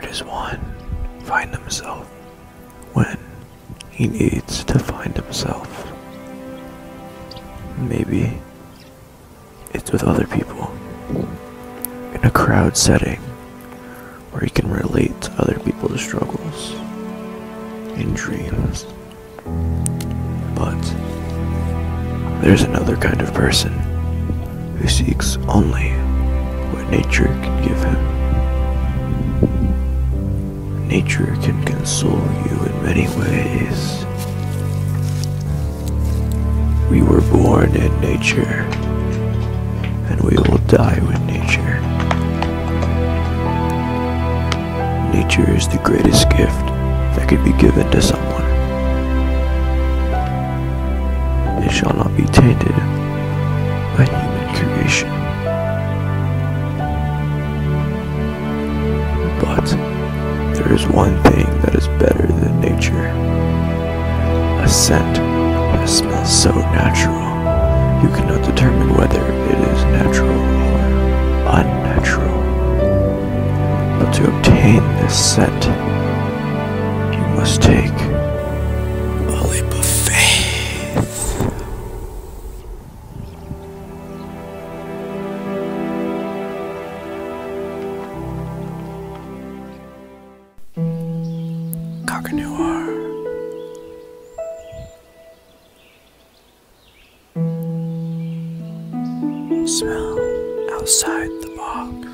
Where does one find himself when he needs to find himself? Maybe it's with other people, in a crowd setting where he can relate to other people's struggles and dreams. But there's another kind of person who seeks only what nature can give him. Nature can console you in many ways. We were born in nature, and we will die with nature. Nature is the greatest gift that could be given to someone. It shall not be tainted by human creation. But there is one thing that is better than nature. A scent that smells so natural, you cannot determine whether it is natural or unnatural. But to obtain this scent, you must take a leap of faith. Caca Noire. Smell outside the box.